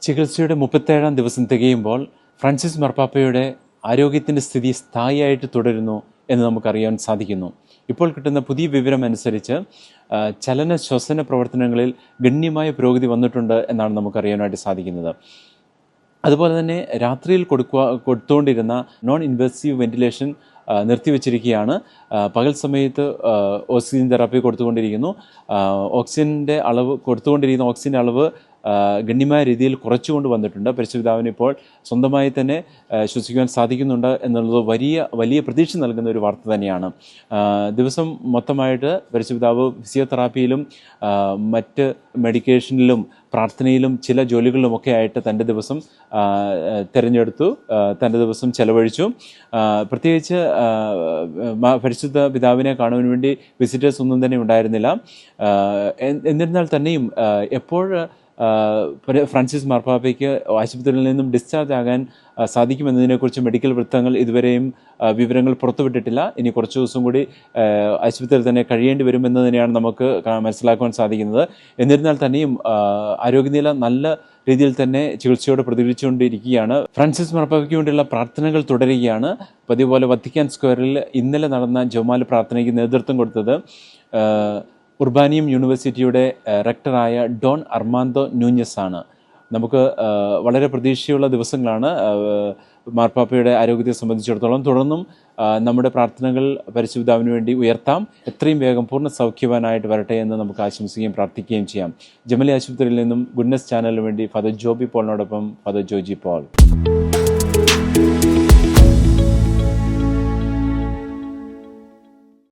ചികിത്സയുടെ 37-ാം ദിവസം തികയുമ്പോൾ ഫ്രാൻസിസ് മാർപ്പാപ്പയുടെ ആരോഗ്യത്തിൻ്റെ സ്ഥിതി സ്ഥായിയായിട്ട് തുടരുന്നു എന്ന് നമുക്കറിയാൻ സാധിക്കുന്നു. ഇപ്പോൾ കിട്ടുന്ന പുതിയ വിവരം അനുസരിച്ച് ചലന ശ്വസന പ്രവർത്തനങ്ങളിൽ ഗണ്യമായ പുരോഗതി വന്നിട്ടുണ്ട് എന്നാണ് നമുക്കറിയാനായിട്ട് സാധിക്കുന്നത്. അതുപോലെ തന്നെ രാത്രിയിൽ കൊടുത്തുകൊണ്ടിരുന്ന നോൺ ഇൻവേസീവ് വെന്റിലേഷൻ നിർത്തിവെച്ചിരിക്കുകയാണ്. പകൽ സമയത്ത് ഓക്സിജൻ തെറാപ്പി കൊടുത്തുകൊണ്ടിരിക്കുന്നു. ഓക്സിജൻ്റെ അളവ് ഗണ്യമായ രീതിയിൽ കുറച്ചുകൊണ്ട് വന്നിട്ടുണ്ട്. പരിശുദ്ധപിതാവിന് ഇപ്പോൾ സ്വന്തമായി തന്നെ ശ്വസിക്കുവാൻ സാധിക്കുന്നുണ്ട് എന്നുള്ളത് വലിയ പ്രതീക്ഷ നൽകുന്ന ഒരു വാർത്ത തന്നെയാണ്. ദിവസം മൊത്തമായിട്ട് പരിശുദ്ധപിതാവ് ഫിസിയോതെറാപ്പിയിലും മറ്റ് മെഡിക്കേഷനിലും പ്രാർത്ഥനയിലും ചില ജോലികളിലുമൊക്കെ ആയിട്ട് തൻ്റെ ദിവസം തിരഞ്ഞെടുത്തു, തൻ്റെ ദിവസം ചെലവഴിച്ചു. പ്രത്യേകിച്ച് പരിശുദ്ധ പിതാവിനെ കാണുവാൻ വേണ്ടി വിസിറ്റേഴ്സ് ഒന്നും തന്നെ ഉണ്ടായിരുന്നില്ല. എന്നിരുന്നാൽ തന്നെയും എപ്പോൾ ഫ്രാൻസിസ് മാർപ്പാപ്പയ്ക്ക് ആശുപത്രിയിൽ നിന്നും ഡിസ്ചാർജ് ആകാൻ സാധിക്കുമെന്നതിനെക്കുറിച്ച് മെഡിക്കൽ വൃത്തങ്ങൾ ഇതുവരെയും വിവരങ്ങൾ പുറത്തുവിട്ടിട്ടില്ല. ഇനി കുറച്ച് ദിവസം കൂടി ആശുപത്രിയിൽ തന്നെ കഴിയേണ്ടി വരുമെന്ന് തന്നെയാണ് നമുക്ക് മനസ്സിലാക്കുവാൻ സാധിക്കുന്നത്. എന്നിരുന്നാൽ തന്നെയും ആരോഗ്യനില നല്ല രീതിയിൽ തന്നെ ചികിത്സയോട് പ്രതികരിച്ചുകൊണ്ടിരിക്കുകയാണ്. ഫ്രാൻസിസ് മാർപ്പാപ്പയ്ക്ക് വേണ്ടിയുള്ള പ്രാർത്ഥനകൾ തുടരുകയാണ്. പതിവ് പോലെ വത്തിക്കാൻ സ്ക്വയറിൽ ഇന്നലെ നടന്ന ജപമാല പ്രാർത്ഥനയ്ക്ക് നേതൃത്വം കൊടുത്തത് ഉർബാനിയം യൂണിവേഴ്സിറ്റിയുടെ റെക്ടറായ ഡോൺ അർമാന്തോ ന്യൂഞ്ഞസ് ആണ്. നമുക്ക് വളരെ പ്രതീക്ഷയുള്ള ദിവസങ്ങളാണ് മാർപ്പാപ്പയുടെ ആരോഗ്യത്തെ സംബന്ധിച്ചിടത്തോളം. തുടർന്നും നമ്മുടെ പ്രാർത്ഥനകൾ പരിശുദ്ധപിതാവിന് വേണ്ടി ഉയർത്താം. എത്രയും വേഗം പൂർണ്ണ സൗഖ്യവാനായിട്ട് വരട്ടെ എന്ന് നമുക്ക് ആശംസിക്കുകയും പ്രാർത്ഥിക്കുകയും ചെയ്യാം. ജമലി ആശുപത്രിയിൽ നിന്നും ഗുഡ്നസ് ചാനലിന് വേണ്ടി ഫാദർ ജോബി പോളിനോടൊപ്പം ഫാദർ ജോജി പോൾ.